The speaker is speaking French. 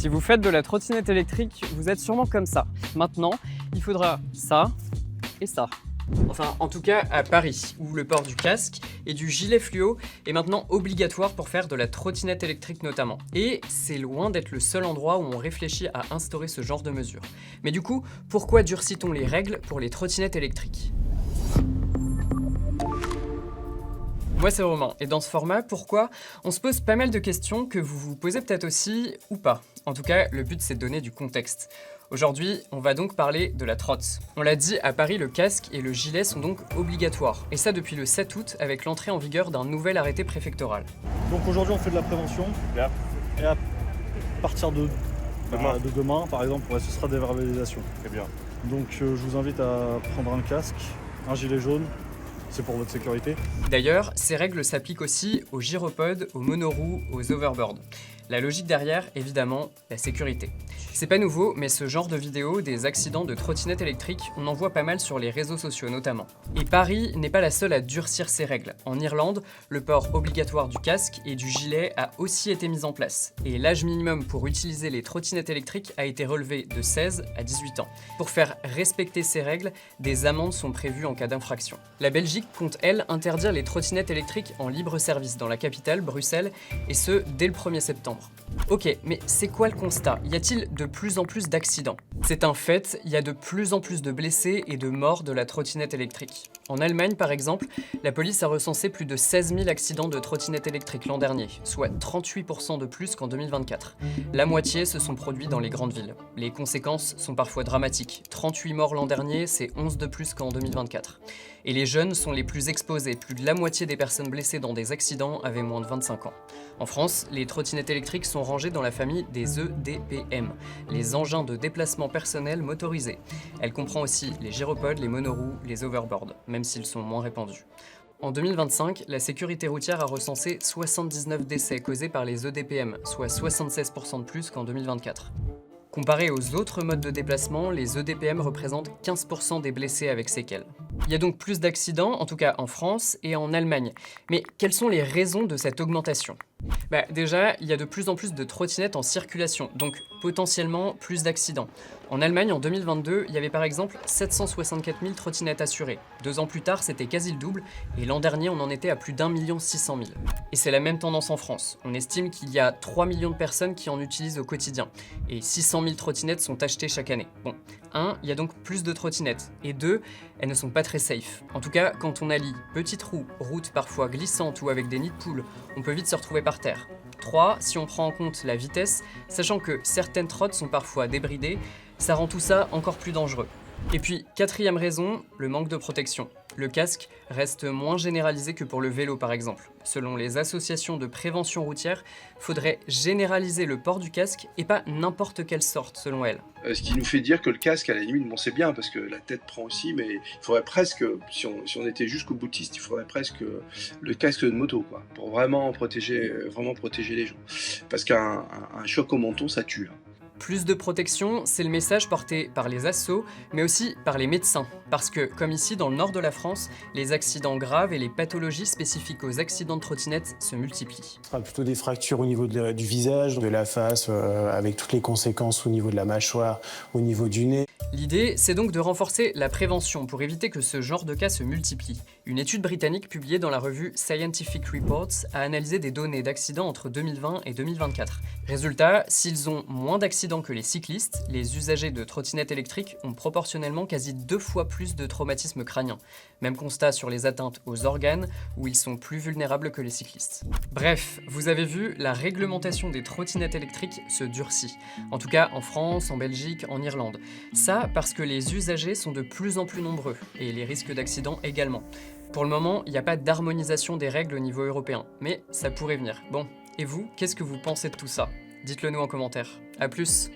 Si vous faites de la trottinette électrique, vous êtes sûrement comme ça. Maintenant, il faudra ça et ça. Enfin, en tout cas à Paris, où le port du casque et du gilet fluo est maintenant obligatoire pour faire de la trottinette électrique notamment. Et c'est loin d'être le seul endroit où on réfléchit à instaurer ce genre de mesures. Mais du coup, pourquoi durcit-on les règles pour les trottinettes électriques ? Moi c'est Romain, et dans ce format, pourquoi ? On se pose pas mal de questions que vous vous posez peut-être aussi ou pas. En tout cas, le but c'est de donner du contexte. Aujourd'hui, on va donc parler de la trotte. On l'a dit, à Paris, le casque et le gilet sont donc obligatoires. Et ça depuis le 7 août, avec l'entrée en vigueur d'un nouvel arrêté préfectoral. Donc aujourd'hui, on fait de la prévention. Et à partir de demain, par exemple, ce sera des verbalisations. Très bien. Donc je vous invite à prendre un casque, un gilet jaune. C'est pour votre sécurité. D'ailleurs, ces règles s'appliquent aussi aux gyropodes, aux monoroues, aux overboards. La logique derrière, évidemment, la sécurité. C'est pas nouveau, mais ce genre de vidéos des accidents de trottinettes électriques, on en voit pas mal sur les réseaux sociaux notamment. Et Paris n'est pas la seule à durcir ces règles. En Irlande, le port obligatoire du casque et du gilet a aussi été mis en place. Et l'âge minimum pour utiliser les trottinettes électriques a été relevé de 16 à 18 ans. Pour faire respecter ces règles, des amendes sont prévues en cas d'infraction. La Belgique compte, elle, interdire les trottinettes électriques en libre service dans la capitale, Bruxelles, et ce, dès le 1er septembre. Ok, mais c'est quoi le constat ? Y a-t-il de plus en plus d'accidents ? C'est un fait, il y a de plus en plus de blessés et de morts de la trottinette électrique. En Allemagne, par exemple, la police a recensé plus de 16 000 accidents de trottinettes électriques l'an dernier, soit 38% de plus qu'en 2024. La moitié se sont produits dans les grandes villes. Les conséquences sont parfois dramatiques. 38 morts l'an dernier, c'est 11 de plus qu'en 2024. Et les jeunes sont les plus exposés. Plus de la moitié des personnes blessées dans des accidents avaient moins de 25 ans. En France, les trottinettes électriques sont rangées dans la famille des EDPM, les engins de déplacement personnel motorisés. Elle comprend aussi les gyropodes, les monoroues, les overboards, même s'ils sont moins répandus. En 2025, la sécurité routière a recensé 79 décès causés par les EDPM, soit 76% de plus qu'en 2024. Comparé aux autres modes de déplacement, les EDPM représentent 15% des blessés avec séquelles. Il y a donc plus d'accidents, en tout cas en France et en Allemagne. Mais quelles sont les raisons de cette augmentation ? Déjà, il y a de plus en plus de trottinettes en circulation, donc potentiellement plus d'accidents. En Allemagne, en 2022, il y avait par exemple 764 000 trottinettes assurées. 2 ans plus tard, c'était quasi le double, et l'an dernier, on en était à plus d'1 600 000. Et c'est la même tendance en France. On estime qu'il y a 3 millions de personnes qui en utilisent au quotidien, et 600 000 trottinettes sont achetées chaque année. Bon, 1, il y a donc plus de trottinettes, et 2, elles ne sont pas très safe. En tout cas, quand on allie petites roues, routes parfois glissantes ou avec des nids de poules, on peut vite se retrouver par terre. 3, si on prend en compte la vitesse, sachant que certaines trottes sont parfois débridées, ça rend tout ça encore plus dangereux. Et puis, 4e raison, le manque de protection. Le casque reste moins généralisé que pour le vélo par exemple. Selon les associations de prévention routière, faudrait généraliser le port du casque et pas n'importe quelle sorte selon elles. Ce qui nous fait dire que le casque, à la limite, bon c'est bien parce que la tête prend aussi, mais il faudrait presque, si on était jusqu'au boutiste, il faudrait presque le casque de moto, quoi, pour vraiment protéger les gens. Parce qu'un choc au menton, ça tue. Plus de protection, c'est le message porté par les assos, mais aussi par les médecins. Parce que, comme ici dans le nord de la France, les accidents graves et les pathologies spécifiques aux accidents de trottinette se multiplient. Ce sera plutôt des fractures au niveau du visage, de la face, avec toutes les conséquences au niveau de la mâchoire, au niveau du nez. L'idée, c'est donc de renforcer la prévention pour éviter que ce genre de cas se multiplie. Une étude britannique publiée dans la revue Scientific Reports a analysé des données d'accidents entre 2020 et 2024. Résultat, s'ils ont moins d'accidents que les cyclistes, les usagers de trottinettes électriques ont proportionnellement quasi 2 fois plus de traumatismes crâniens. Même constat sur les atteintes aux organes, où ils sont plus vulnérables que les cyclistes. Bref, vous avez vu, la réglementation des trottinettes électriques se durcit. En tout cas en France, en Belgique, en Irlande. Ça parce que les usagers sont de plus en plus nombreux, et les risques d'accident également. Pour le moment, il n'y a pas d'harmonisation des règles au niveau européen, mais ça pourrait venir. Bon, et vous, qu'est-ce que vous pensez de tout ça ? Dites-le nous en commentaire. A plus.